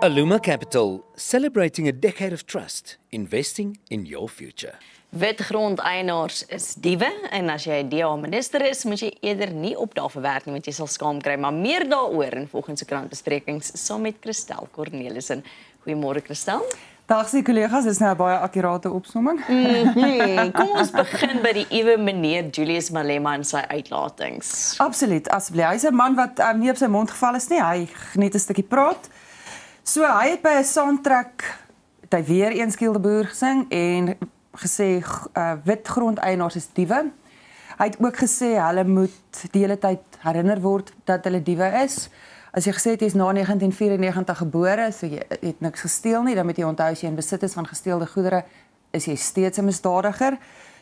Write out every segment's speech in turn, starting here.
Aluma Capital, celebrating a decade of trust, investing in your future. Wit grondeienaars is diewe en as jy DA-minister is, moet jy eerder nie op daarvoor werk nie, want jy sal skaam kry, maar meer daaroor in volgende krantbesprekings saam met Christel Cornelissen. Goeiemôre Christel. Dag sy collega's, dis nou 'n baie akkurate opsomming. Kom ons begin by die ewe meneer Julius Malema en sy uitlatings. Absoluut, asseblief. Hy's 'n man wat nie op sy mond geval is nie. Hy geniet 'n stukkie praat. So hy het by 'n saamtrek het hy weer een Skildeboer gesing en gesê wit grondeienaars is diewe. Hy het ook gesê hulle moet die hele tyd herinner word dat hulle diewe is. As jy gesê het jy is na 1994 gebore, so jy het niks gesteel nie, dan moet jy onthou as jy in besit is van gesteelde goedere, is jy steeds 'n misdadiger.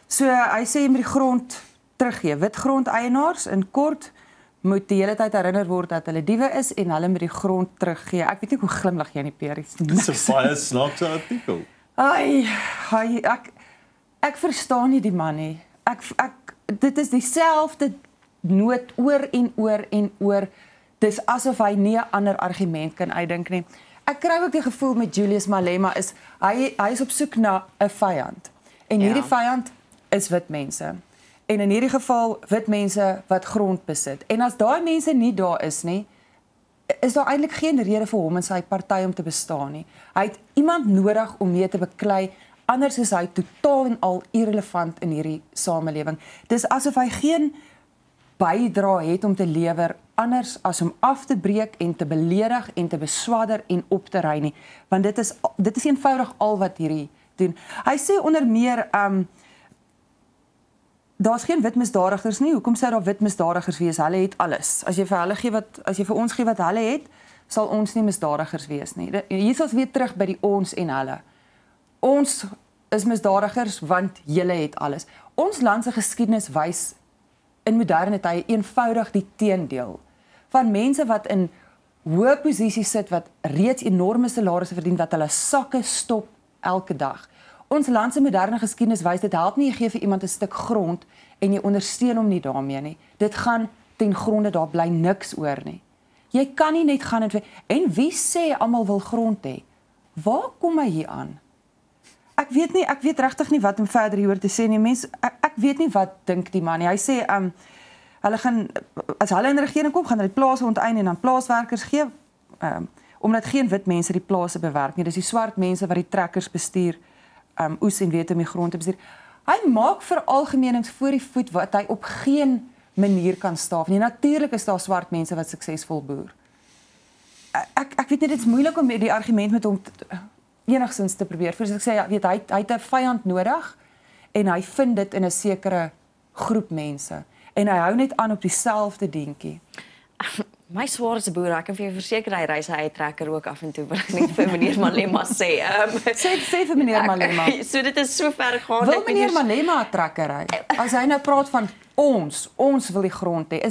So hy sê jy moet die grond teruggee. Wit grondeienaars in kort moet die hele tyd herinner word dat hulle diewe is en hulle moet die grond teruggee. Ek weet nie hoe glimlag jy in die peries. Dis 'n baie snaakse artikel. Ek verstaan nie die man nie. Dit is dieselfde noot oor en oor en oor. Dis asof hy nie 'n ander argument kan uitdink nie. Ek kry ook die gevoel met Julius Malema is hy is op soek na 'n vyand. En hierdie vyand is wit mense. En in hierdie geval wit mense wat grond besit. En as daai mense nie daar is nie, is daar eintlik geen rede vir hom en sy party om te bestaan nie. Hy het iemand nodig om mee te beklei, anders is hy totaal en al irrelevant in hierdie samelewing. Dis asof hy geen bydra het om te lewer anders as om af te breek en te beledig en te beswadder en op te ry nie, want dit is eenvoudig al wat hierdie doen. Hy sê onder meer daar's geen wit misdadigers nie. Hoekom sou daar wit misdadigers wees? Hulle het alles. As jy vir ons gee wat hulle het, sal ons nie misdadigers wees nie. Hier is ons weer terug by die ons en hulle. Ons is misdadigers want julle het alles. Ons land se geskiedenis wys in moderne tye eenvoudig die teendeel van mense wat in hoë posisies sit wat reeds enorme salarisse verdien wat hulle sakke stop elke dag. Ons land se moderne geskiedenis wys dit help nie jy gee vir iemand 'n stuk grond en jy ondersteun hom nie daarmee nie. Dit gaan ten gronde daar bly niks oor nie. Jy kan nie net gaan en wie sê almal wil grond hê? Waar kom hy hier aan? Ek weet regtig nie wat om verder hieroor te sê nie. Mense, ek weet nie wat dink die man nie. Hy sê hulle gaan as hulle in die regering kom, gaan hulle die plase onteien en dan plaaswerkers gee omdat geen wit mense die plase bewerk nie. Dis die swart mense wat die trekkers bestuur, oes en weet om die grond te bestuur. Hy maak veralgemenings voor die voet wat hy op geen manier kan staaf nie. Natuurlik is daar swart mense wat suksesvol boer. Ek weet nie, dit is moeilik om die argument met hom enigstens te probeer. Voordat ek sê, ja, weet, hy het 'n vyand nodig en hy vind dit in 'n sekere groep mense. En hy hou net aan op dieselfde dingetjie. My swaar is 'n boer, ek kan vir jou verseker hy ry sy eie trekker ook af en toe, wil ek net vir meneer Malema sê. Sê vir meneer Malema. So dit is so ver gaan. Wil meneer Malema 'n trekker ry? As hy nou praat van ons wil die grond hê,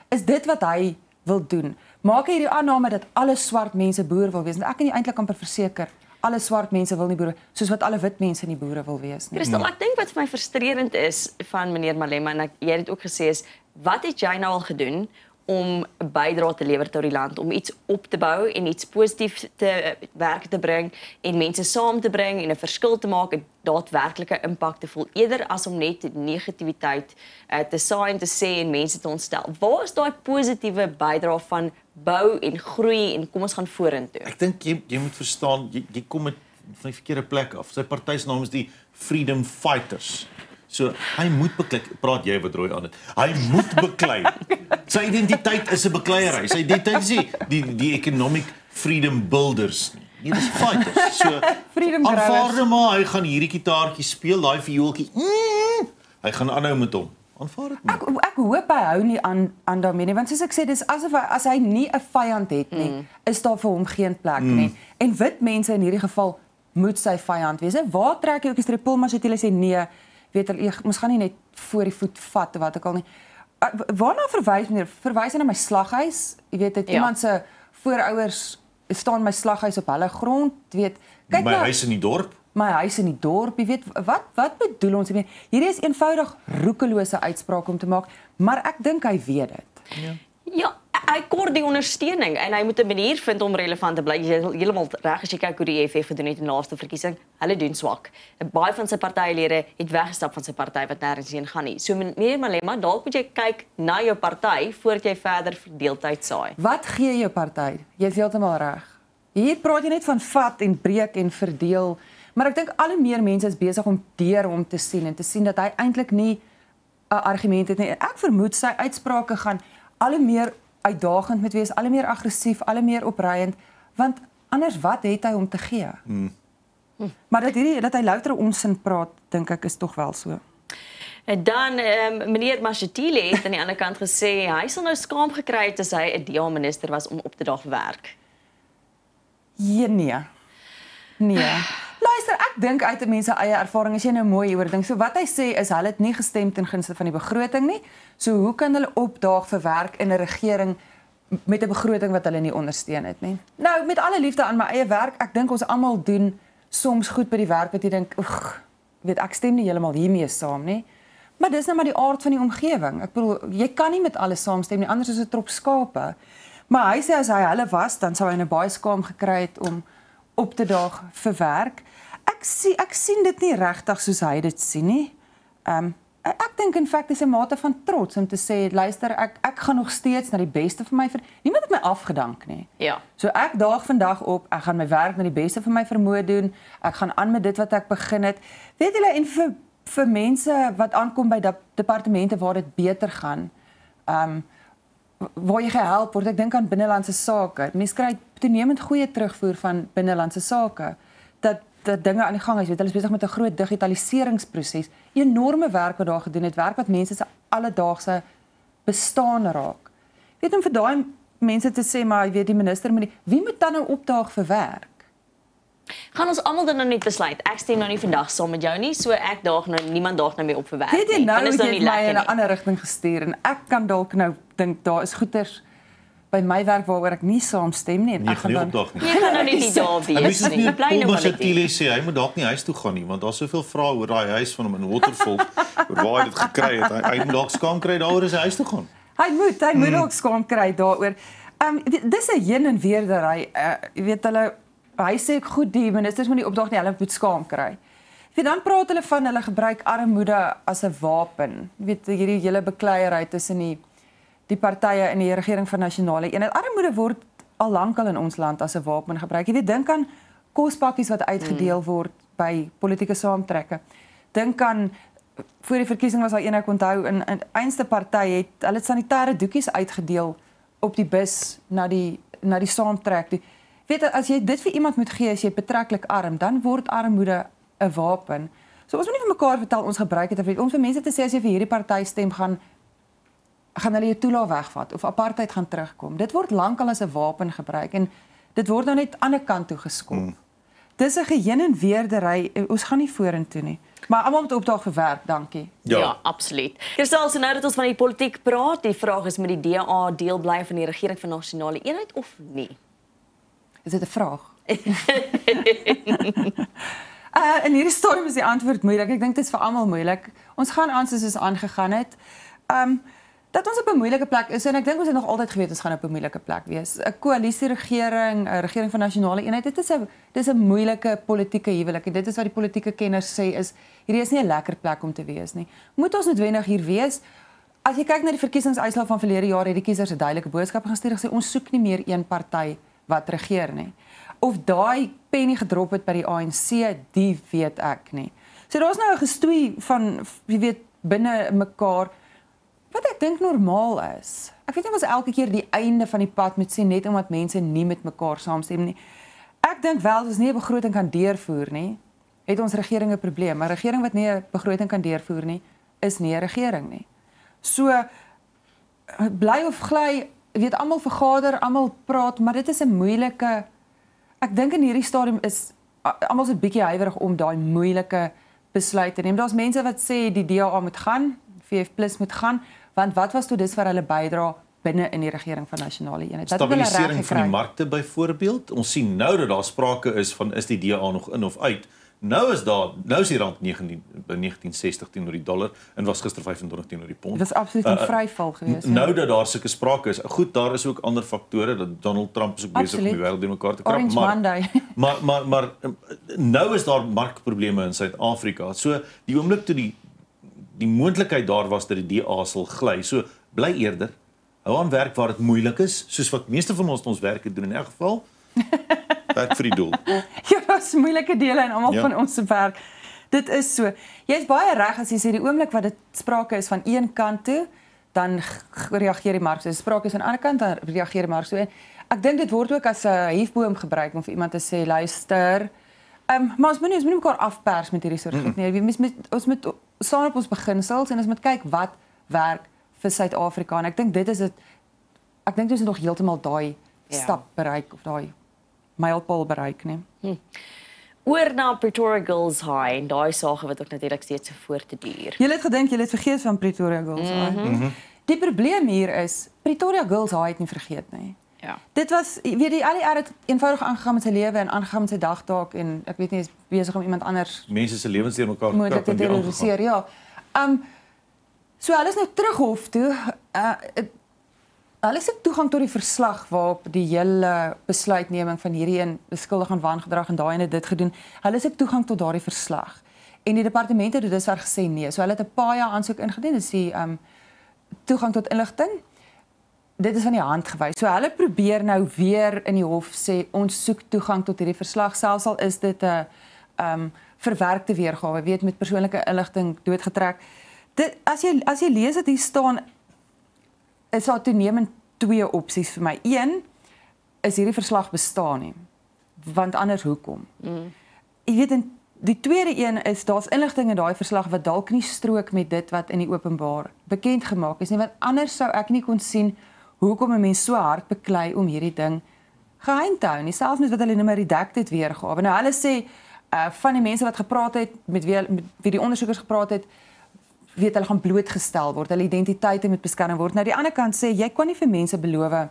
is dit wat hy wil doen? Maak hy hierdie aanname dat alle swart mense boer wil wees? Ek kan nie eintlik amper verseker alle swart mense wil nie boere, soos wat alle wit mense nie boere wil wees nie. Christel, ek dink wat vir my frustrerend is van meneer Malema, en jy het dit ook gesê, is, wat het jy nou al gedoen om 'n bydrae te lewer tot die land, om iets op te bou en iets positief te werk te bring en mense saam te bring en 'n verskil te maak en daadwerklike impak te voel, eerder as om net negativiteit te saai en te sê en mense te ontstel. Waar is daai positiewe bydrae van bou en groei en kom ons gaan vorentoe? Ek dink jy moet verstaan, jy kom met van die verkeerde plek af. Sy party se naam is die Freedom Fighters. So hy moet beklei, praat jy wat rooi aan dit. Hy moet beklei. Sy identiteit is 'n bekleierery. Sy identiteit is die economic freedom builders nie. Hier is fighters. So aanvaar maar hy gaan hierdie gitaartjie speel, daai viooltjie. Hy gaan aanhou met hom. Aanvaar dit maar. Ek hoop hy hou nie aan daarmee nie, want soos ek sê, dis asof as hy nie 'n vyand het nie, is daar vir hom geen plek nie. En wit mense in hierdie geval moet sy vyand wees. Waar trek jy ook 'n stripel maar as jy sê nee, weet jy mos gaan nie net voor die voet vat of wat ook al nie. Waarna verwys meneer? Verwys hy na my slaghuis? Jy weet, het iemand se voorouers staan my slaghuis op hulle grond, weet. Kyk my huis in die dorp. My huis in die dorp, jy weet, wat bedoel ons? Hierdie is eenvoudig roekelose uitspraak om te maak, maar ek dink hy weet dit. Ja, Hy kort die ondersteuning en hy moet 'n manier vind om relevant te bly. Jy is heeltemal reg as jy kyk hoe die EFF gedoen het in die laaste verkiesing. Hulle doen swak. Baie van sy partylede het weggestap van sy party wat nêrens heen gaan nie. So meneer Malema, dalk moet jy kyk na jou party voordat jy verder verdeeldheid saai. Wat gee jou party? Jy is heeltemal reg. Hier praat jy net van vat en breek en verdeel, maar ek dink al hoe meer mense is besig om deur hom te sien en te sien dat hy eintlik nie 'n argument het nie. Ek vermoed sy uitsprake gaan al hoe meer uitdagend moet wees, al hoe meer aggressief, al hoe meer opreiend, want anders wat het hy om te gee? Maar dat hy louter onsin praat, dink ek is tog wel so. En dan meneer Mashatile het aan die ander kant gesê hy sal nou skaam gekry het as hy 'n DA-minister was om op te daag werk. Nee. Luister, ek dink uit mense eie ervaring as jy nou mooi hieroor dink. So wat hy sê is hulle het nie gestem ten gunste van die begroting nie. So hoe kan hulle opdaag vir werk in 'n regering met 'n begroting wat hulle nie ondersteun het nie? Nou, met alle liefde aan my eie werk, ek dink ons almal doen soms goed by die werk wat jy dink, ek stem nie heeltemal hiermee saam nie. Maar dis nou maar die aard van die omgewing. Ek bedoel, jy kan nie met alles saamstem nie, anders is dit 'n trop skape. Maar hy sê as hy hulle was, dan sou hy 'n baie skaam gekry het om op te daag vir werk. Ek sien dit nie regtig soos hy dit sien nie. Ek dink in feite is 'n mate van trots om te sê, luister, ek gaan nog steeds na die beste vir my niemand het my afgedank nie. Ja. So ek daag vandag op, ek gaan my werk na die beste van my vermoë doen. Ek gaan aan met dit wat ek begin het. Weet julle, en vir mense wat aankom by departemente waar dit beter gaan, waar jy gehelp word, ek dink aan binnelandse sake. Mense kry toenemend goeie terugvoer van binnelandse sake dat dinge aan die gang is. Hulle is besig met 'n groot digitaliseringsproses. Enorme werk wat daar gedoen het, werk wat mense se alledaagse bestaan raak. Weet om vir daai mense te sê, maar jy weet die minister moet wie moet dan nou opdaag vir werk? Gaan ons almal dan nou net besluit. Ek stem nou nie vandag saam met jou nie, so ek daag nou niemand daag nou meer op vir werk nie. Weet jy nou is het nie jy my lekker in 'n nie. ander rigting gestuur en ek kan dalk nou dink daar is goeters by my werk waaroor ek nie saamstem nie en ek gaan dan opdaag nie. Jy gaan nou net nie daar wees nie. Bly nou maar net hier. Sê hy moet dalk nie huis toe gaan nie, want daar's soveel vrae oor daai huis van hom in Waterfall, oor waar hy dit gekry het. Hy moet dalk skaam kry daaroor as hy huis toe gaan. Hy moet ook skaam kry daaroor. Dis 'n heen en weerdery. Jy weet hy sê goed die ministers moet nie opdaag nie, hulle moet skaam kry. Jy dan praat hulle van hulle gebruik armoede as 'n wapen. Jy weet hierdie hele bekleierery tussen die partye in die regering van nasionale eenheid. Armoede word al lankal in ons land as 'n wapen gebruik. Jy weet, dink aan kospakkies wat uitgedeel word by politieke saamtrekke. Dink aan voor die verkiesing was daar een ek onthou in eenste party het hulle sanitêre doekies uitgedeel op die bus na die saamtrek. Weet as jy dit vir iemand moet gee as jy betreklik arm, dan word armoede 'n wapen. So ons moet nie vir mekaar vertel ons gebruik dit om vir mense te sê as jy vir hierdie party stem gaan hulle jou toelaag wegvat of apartheid gaan terugkom. Dit word lankal as 'n wapen gebruik en dit word nou net aan die ander kant toe geskop. Dis 'n geheen en weerdery. Ons gaan nie vorentoe nie. Maar almal moet opdaag vir werk, dankie. Ja, absoluut. Kristal, so nou dat ons van die politiek praat, die vraag is met die DA deel bly van die regering van nasionale eenheid of nie? Is dit 'n vraag? In hierdie stadium is die antwoord moeilik. Ek dink dit is vir almal moeilik. Ons gaan aan soos ons aangegaan het. Dat ons op 'n moeilike plek is en ek dink ons het nog altyd geweet ons gaan op 'n moeilike plek wees. 'n Koalisieregering, 'n regering van nasionale eenheid, dis 'n moeilike politieke huwelik en dit is wat die politieke kenners sê is hierdie is nie 'n lekker plek om te wees nie. Moet ons noodwendig hier wees? As jy kyk na die verkiesingsuitslae van verlede jaar het die kiesers 'n duidelike boodskap gestuur gesê ons soek nie meer een party wat regeer nie. Of daai penny gedrop het by die ANC, die weet ek nie. So daar's nou 'n gestoei van jy weet binne mekaar wat ek dink normaal is. Ek weet nie of ons elke keer die einde van die pad moet sien net omdat mense nie met mekaar saamstem nie. Ek dink wel as ons nie 'n begroting kan deurvoer nie, het ons regering 'n probleem. Maar 'n regering wat nie 'n begroting kan deurvoer nie, is nie 'n regering nie. So bly of gly, weet almal vergader, almal praat, maar dit is 'n moeilike ek dink in hierdie stadium is almal so 'n bietjie huiwerig om daai moeilike besluit te neem. Daar's mense wat sê die DA moet gaan, VF+ moet gaan, want wat was toe dis vir hulle bydra binne in die regering van nasionale eenheid? Stabilisering van die markte byvoorbeeld. Ons sien nou dat daar sprake is van is die DA nog in of uit. Nou is die rand 1960 teenoor die dollar en was gister 25 teenoor die pond. Dit was absoluut 'n vryval geweest. Nou dat daar sulke sprake is. Goed, daar is ook ander faktore dat Donald Trump is ook besig om die wêreld bymekaar te krap, Orange Monday. maar nou is daar markprobleme in Suid-Afrika. So die oomblik toe die moontlikheid daar was dat die DA sal gly. So bly eerder hou aan werk waar dit moeilik is, soos wat meeste van ons werk doen in elk geval. Werk vir die doel. Ja, daar's moeilike dele in almal van ons se werk. Dit is so. Jy's baie reg as jy sê die oomblik wat dit sprake is van een kant toe, dan reageer die mark. So as sprake is aan die ander kant, dan reageer die mark so. En ek dink dit word ook as 'n hefboom gebruik om vir iemand te sê, luister, maar ons moet nie mekaar afpers met hierdie soort goed nie. Ons moet staan op ons beginsels en ons moet kyk wat werk vir Suid-Afrika. En ek dink dit is dit. Ek dink ons het nog heeltemal daai stap bereik of daai mylpaal bereik, nee. Oor na Pretoria Girls High en daai sake wat ook natuurlik steeds so voort te duur. Jy het gedink jy het vergeet van Pretoria Girls High. Die probleem hier is Pretoria Girls High het nie vergeet nie. Ja. Dit was weet die LER het eenvoudig aangegaan met sy lewe en aangegaan met sy dagtaak en ek weet nie is besig om iemand anders mense se lewens deur mekaar te terroriseer, ja. So hulle is nou terug hof toe. Hulle het toegang tot die verslag waarop die hele besluitneming van hierdie een beskuldig aan wangedrag en daai en dit gedoen. Hulle het toegang tot daardie verslag. En die departement het dus gesê nee. So hulle het 'n PAIA aansoek ingedien, dis die toegang tot inligting. Dit is van die hand gewys. So hulle probeer nou weer in die hof sê ons soek toegang tot hierdie verslag, selfs al is dit 'n verwerkte weergawe, weet met persoonlike inligting doodgetrek. Dit as jy lees dit hier staan is daar toenemend twee opsies vir my. Een is hierdie verslag bestaan nie. Want anders hoekom? Jy weet en die tweede een is daar's inligting in daai verslag wat dalk nie strook met dit wat in die openbaar bekend gemaak is nie, want anders sou ek nie kon sien hoekom 'n mens so hard beklei om hierdie ding geheim te hou nie, selfs met wat hulle noem 'n redacted weergawe. Nou hulle sê van die mense wat gepraat het met wie die ondersoekers gepraat het, weet hulle gaan blootgestel word, hulle identiteite moet beskerm word. Nou die ander kant sê jy kan nie vir mense beloof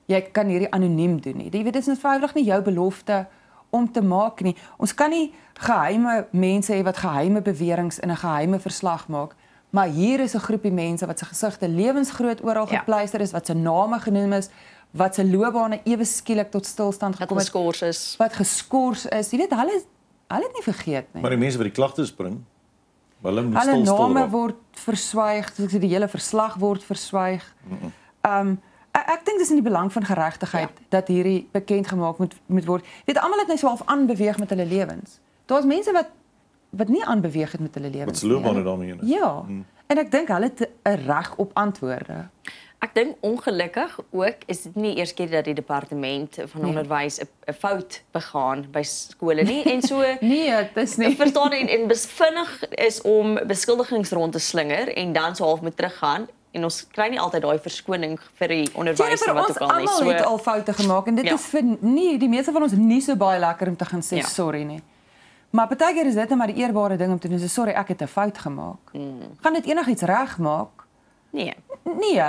jy kan hierdie anoniem doen nie. Jy weet dit is eenvoudig nie jou belofte om te maak nie. Ons kan nie geheime mense hê wat geheime beweringe in 'n geheime verslag maak, maar hier is 'n groepie mense wat se gesigte lewensgroot oral gepleister is, wat se name genoem is, wat se loopbane ewe skielik tot stilstand gekom het, wat geskort is. Jy weet hulle het nie vergeet nie. Maar die mense wat die klagtes bring, hulle moet hulle stil name word verswyg, soos die hele verslag word verswyg. Ek dink dis in die belang van geregtigheid dat hierdie bekend gemaak moet word. Weet almal het net so half aanbeweeg met hulle lewens. Daar's mense wat nie aanbeweeg het met hulle lewens. Wat se loopbane daarmee. Ja. En ek dink hulle het 'n reg op antwoorde. Ek dink ongelukkig ook is dit nie eers keer dat die departement van onderwys 'n fout begaan by skole nie en so nee, dis nie. Verstaan en vinnig is om beskuldigings rond te slinger en dan so half moet teruggaan. En ons kry nie altyd daai verskoning vir die onderwyser wat ook al nie. So het al foute gemaak en dit is vir die meeste van ons nie so baie lekker om te gaan sê sorry nie. Maar partykeer is dit net maar die eerbare ding om te doen. So sorry, ek het 'n fout gemaak. Gaan dit enigiets regmaak? Nee. Nee.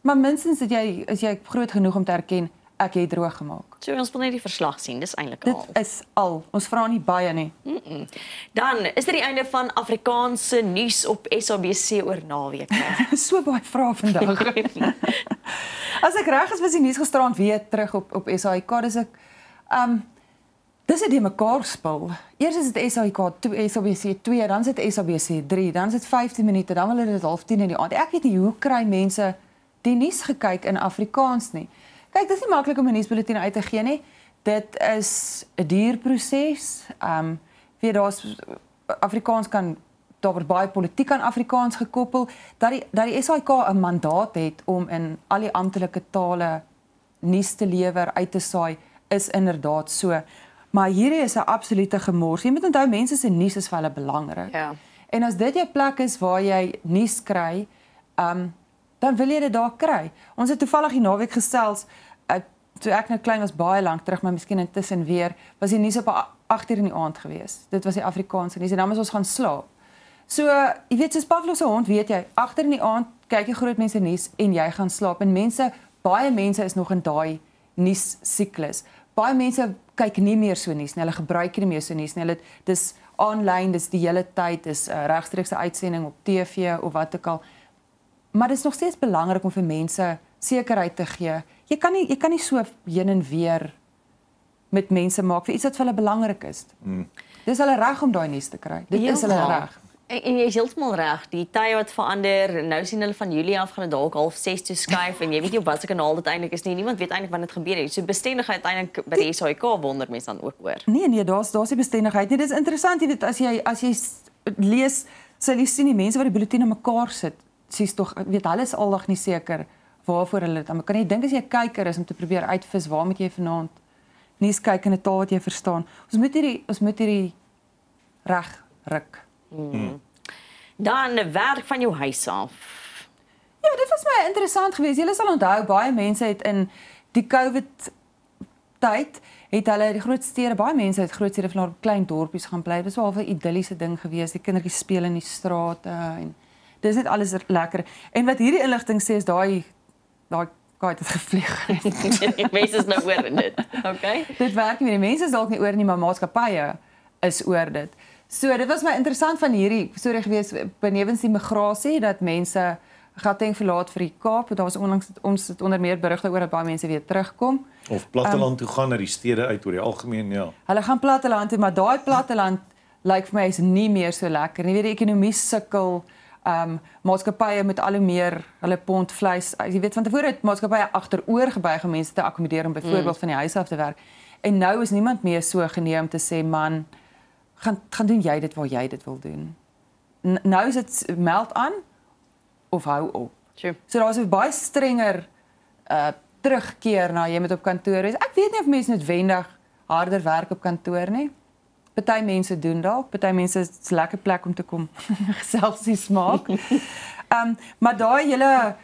Maar minstens is jy groot genoeg om te erken ek het droog gemaak. So ons wil net die verslag sien, dis eintlik al. Dit is al. Ons vra nie baie nie. Dan is dit die einde van Afrikaanse nuus op SABC oor naweek. So baie vrae vandag. As ek reg is, was die nuus gisteraand weer terug op SAIK. Dis 'n mekaar spil. Eers is dit SABC 2, dan is dit SABC 3, dan is dit 15 minute, dan wil hulle dit 9:30 in die aand. Ek weet nie hoe kry mense die nuus gekyk in Afrikaans nie. Kyk, dis nie maklik om 'n nuusbulletin uit te gee nie. Dit is 'n duur proses. Weet daar's Afrikaans daar word baie politiek aan Afrikaans gekoppel, dat die SAIK 'n mandaat het om in al die amptelike tale nuus te lewer, uit te saai, is inderdaad so. Maar hierdie is 'n absolute gemors. Jy moet onthou mense se nuus is vir hulle belangrik. Ja. En as dit jou plek is waar jy nuus kry, dan wil jy dit daar kry. Ons het toevallig die naweek gesels, toe ek nou klein was baie lank terug, maar miskien intussen weer, was die nuus op 8:00 in die aand gewees. Dit was die Afrikaanse nuus en dan moes ons gaan slaap. So, jy weet, soos Pavlov se hond, weet jy, 8:00 in die aand kyk jy groot mense nuus en jy gaan slaap. En baie mense is nog in daai nuus siklus. baie mense kyk nie meer so nuus nie. Hulle gebruik nie meer so nuus nie. Dis aanlyn, dis die hele tyd, dis regstreekse uitsending op TV of wat ook al. Maar dit is nog steeds belangrik om vir mense sekerheid te gee. Jy kan nie so heen en weer met mense maak vir iets wat vir hulle belangrik is. Dis hulle reg om daai nuus te kry. Dit is hulle reg. En jy is heeltemal reg, die tye wat verander, nou sien hulle van Julie af gaan dit dalk 5:30 toe skuif en jy weet nie op watter kanaal dit eintlik is nie. Niemand weet eintlik wanneer dit gebeur nie. So bestendigheid eintlik by die SAIK wonder mense dan ook oor. Nee, daar's die bestendigheid nie. Dit is interessant, jy weet, as jy lees, sal jy sien die mense wat die bulletine mekaar sit. Sies tog, weet hulle is aldag nie seker waarvoor hulle dit aan. Kan jy dink as jy 'n kyker is om te probeer uitvis waar moet jy vanaand nuus kyk in 'n taal wat jy verstaan. Ons moet hierdie reg ruk. Dan werk van jou huis af. Ja, dit was my interessant geweest. Julle sal onthou baie mense het in die COVID tyd het hulle die groot stede, baie mense het groot stede van klein dorpies gaan bly. Dit was wel 'n idilliese ding geweest. Die kindertjies speel in die strate en dis net alles lekker. En wat hierdie inligting sê is daai kaart het gevlieg. Die mense is nou oor dit. Okay. Dit werk nie meer. Die mense is dalk nie oor nie, maar maatskappye is oor dit. So dit was my interessant van hierdie storie gewees benewens die migrasie dat mense Gauteng verlaat vir die Kaap. Daar was onlangs ons het onder meer berigte oor dat baie mense weer terugkom. Of platteland toe gaan na die stede uit oor die algemeen, ja. Hulle gaan platteland toe, maar daai platteland lyk vir my is nie meer so lekker nie. Weet die ekonomie sukkel. Maatskappye met al hoe meer hulle pond vleis. Jy weet van tevore het maatskappye agteroor gebuig om mense te akkommodeer om byvoorbeeld van die huis af te werk. En nou is niemand meer so geneem om te sê man, gaan doen jy dit waar jy dit wil doen. Nou is dit meld aan of hou op. Sure. So daar's 'n baie strenger terugkeer na jy moet op kantoor wees. Ek weet nie of mense noodwendig harder werk op kantoor nie. Party mense doen dalk, party mense is 'n lekker plek om te kom geselsie smaak. Maar daai hele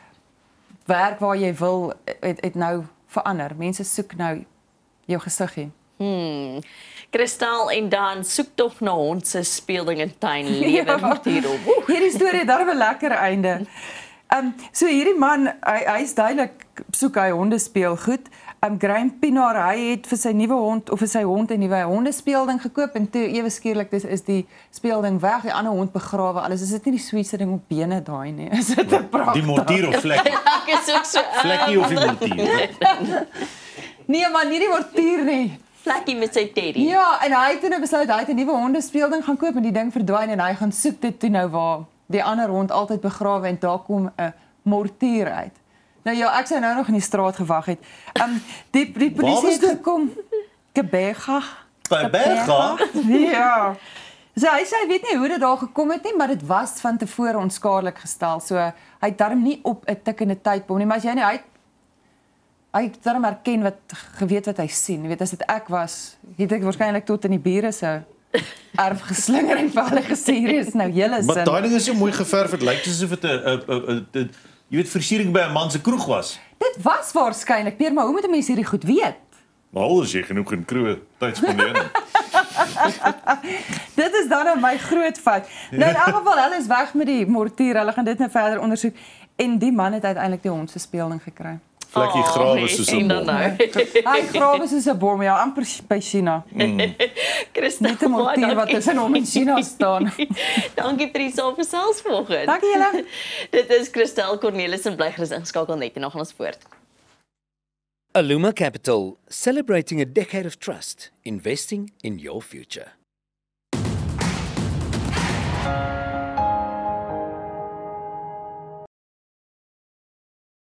werk waar jy wil het nou verander. Mense soek nou jou gesiggie. Kristal en dan soek tog na hond se speelding in tuin lewe moet hierop. Hierdie storie het darem 'n lekker einde. So hierdie man, hy's duidelik soek hy honde speelgoed. Graham Pinaar, hy het vir sy nuwe hond of vir sy hond 'n nuwe hondespeelding gekoop en toe ewe skielik is die speelding weg, die ander hond begrawe. Alles is dit nie die sweetste ding op bene daai nie. Is dit 'n pragtig? Die mortier of vlekkie? Ek is ook so. Vlekkie of die mortier? Nee man, nie die mortier nie. Vlekkie met sy teddy. Ja, en hy het toe besluit hy het 'n nuwe hondespeelding gaan koop en die ding verdwyn en hy gaan soek dit toe nou waar die ander hond altyd begrawe en daar kom 'n mortier uit. Nou ja, ek sou nou nog in die straat gewag het. Die polisie het gekom. Gebega. Gebega? Ja. So hy sê hy weet nie hoe dit daar gekom het nie, maar dit was van tevore onskadelik gestel. So hy het darm nie op 'n tikkende tydbom nie, maar as jy nou hy het darm erken wat geweet wat hy sien. Jy weet as dit ek was, het ek waarskynlik tot in die bure se erf geslinger en vir hulle gesê hier is nou julle sin. Maar daai ding is so mooi geverf, dit lyk asof dit 'n jy weet versiering by 'n man se kroeg was. Dit was waarskynlik, Peer, maar hoe moet 'n mens hierdie goed weet? Maar al is jy genoeg in kroeg tyd spandeer. Dit is dan my groot fout. Nou in elk geval, hulle is weg met die mortier. Hulle gaan dit nou verder ondersoek en die man het uiteindelik die hond se speelding gekry. Vlekkie grawe soos 'n bom. Hy grawe soos 'n bom, ja, amper by China. Kristal, Net 'n mortier wat tussen hom en China staan. Dankie vir die saamgesels vanoggend. Dankie julle. Dit is Kristal Cornelis en bly gerus ingeskakel net en nog gaan ons voort. Aluma Capital, celebrating a decade of trust, investing in your future.